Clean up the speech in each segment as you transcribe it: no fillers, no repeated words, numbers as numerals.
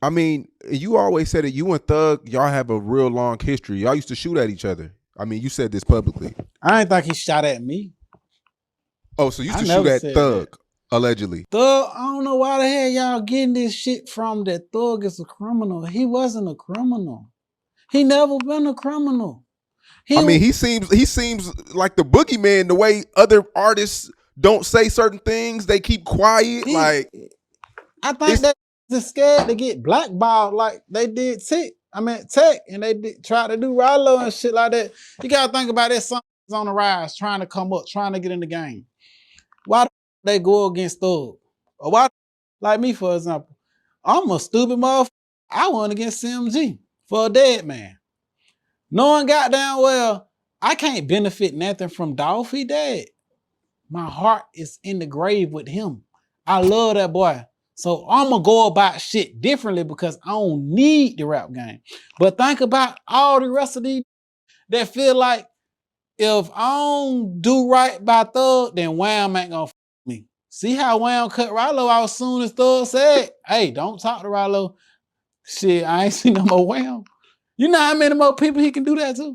I mean, you always said that you and Thug, y'all have a real long history. Y'all used to shoot at each other. I mean, you said this publicly. I ain't think he shot at me. Oh, so you used I to shoot never at said that. Thug, allegedly. Thug, I don't know why the hell y'all getting this shit from that Thug is a criminal. He wasn't a criminal. He never been a criminal. I He mean, he seems like the boogeyman. The way other artists don't say certain things, they keep quiet. he Like I think it's they just scared to get blackballed like they did Tech, and they try to do Ralo and shit like that. You gotta think about this song on the rise, trying to come up, trying to get in the game. Why they go against Thug? Or why, like me, for example, I'm a stupid motherfucker. I went against CMG for a dead man. Knowing goddamn well, I can't benefit nothing from Dolph. He dead. My heart is in the grave with him. I love that boy. So I'm gonna go about shit differently because I don't need the rap game. But think about all the rest of these that feel like if I don't do right by Thug, then Wham ain't gonna me. See how Wham cut Ralo out as soon as Thug said, hey, don't talk to Ralo. Shit, I ain't seen no more Wham. You know how many more people he can do that to?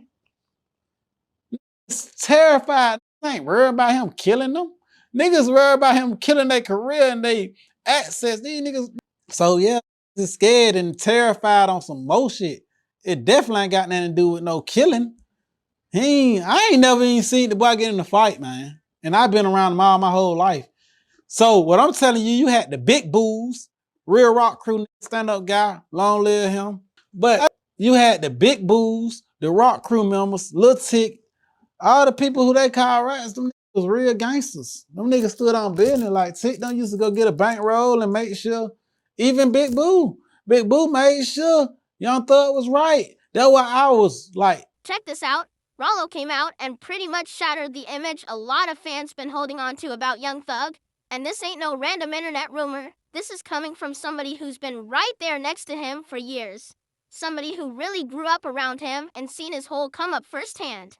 It's terrified. They ain't worried about him killing them. Niggas worried about him killing their career and they access. These niggas. So yeah, just scared and terrified on some more shit. It definitely ain't got nothing to do with no killing. I ain't never even seen the boy get in a fight, man. And I've been around him all my whole life. So what I'm telling you, you had the big bulls, Real Rock Crew stand-up guy, long live him. But you had the big bulls, the Rock Crew members, Lil Tick, all the people who they call rats, them niggas was real gangsters. Them niggas stood on business. Like Tick don't used to go get a bankroll and make sure, even Big Boo made sure Young Thug was right. That's why I was like, Check this out. Ralo came out and pretty much shattered the image a lot of fans been holding on to about Young Thug. And this ain't no random internet rumor. This is coming from somebody who's been right there next to him for years. Somebody who really grew up around him and seen his whole come up firsthand.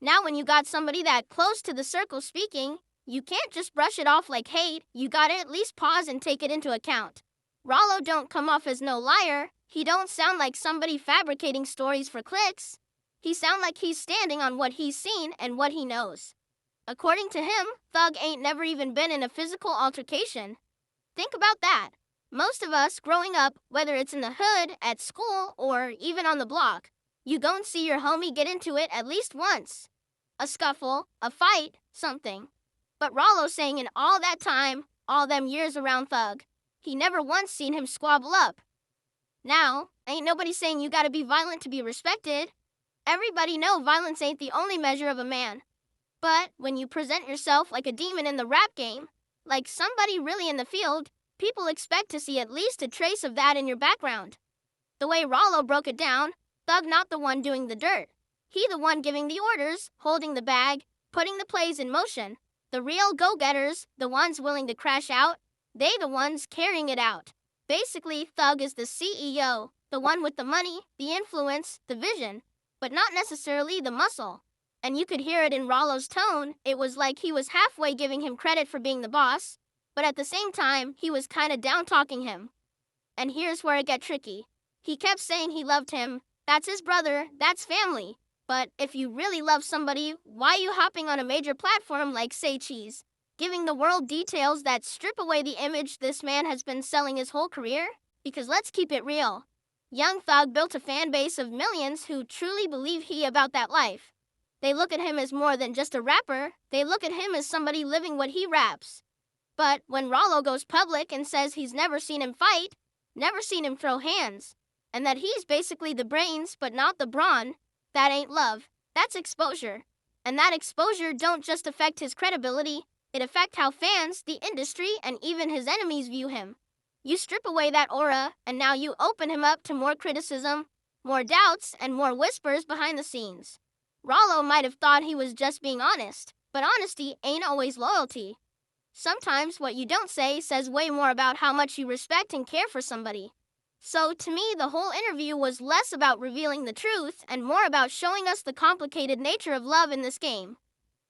Now when you got somebody that close to the circle speaking, you can't just brush it off like hate. You gotta at least pause and take it into account. Ralo don't come off as no liar. He don't sound like somebody fabricating stories for clicks. He sound like he's standing on what he's seen and what he knows. According to him, Thug ain't never even been in a physical altercation. Think about that. Most of us growing up, whether it's in the hood, at school, or even on the block, you gon' see your homie get into it at least once. A scuffle, a fight, something. But Rallo saying in all that time, all them years around Thug, he never once seen him squabble up. Now, ain't nobody saying you gotta be violent to be respected. Everybody know violence ain't the only measure of a man. But when you present yourself like a demon in the rap game, like somebody really in the field, people expect to see at least a trace of that in your background. The way Rallo broke it down, Thug not the one doing the dirt. He the one giving the orders, holding the bag, putting the plays in motion. The real go-getters, the ones willing to crash out, they the ones carrying it out. Basically, Thug is the CEO, the one with the money, the influence, the vision, but not necessarily the muscle. And you could hear it in Rallo's tone. It was like he was halfway giving him credit for being the boss, but at the same time, he was kinda down-talking him. And here's where it got tricky. He kept saying he loved him. That's his brother, that's family. But if you really love somebody, why you hopping on a major platform like Say Cheese, giving the world details that strip away the image this man has been selling his whole career? Because let's keep it real. Young Thug built a fan base of millions who truly believe he about that life. They look at him as more than just a rapper. They look at him as somebody living what he raps. But when Rallo goes public and says he's never seen him fight, never seen him throw hands, and that he's basically the brains but not the brawn, that ain't love. That's exposure. And that exposure don't just affect his credibility, it affect how fans, the industry, and even his enemies view him. You strip away that aura, and now you open him up to more criticism, more doubts, and more whispers behind the scenes. Rallo might have thought he was just being honest, but honesty ain't always loyalty. Sometimes what you don't say says way more about how much you respect and care for somebody. So to me, the whole interview was less about revealing the truth and more about showing us the complicated nature of love in this game.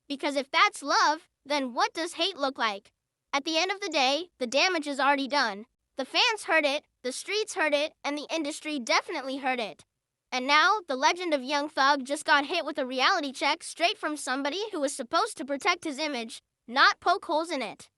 Because if that's love, then what does hate look like? At the end of the day, the damage is already done. The fans heard it, The streets heard it, and the industry definitely heard it. And now, the legend of Young Thug just got hit with a reality check straight from somebody who was supposed to protect his image, not poke holes in it.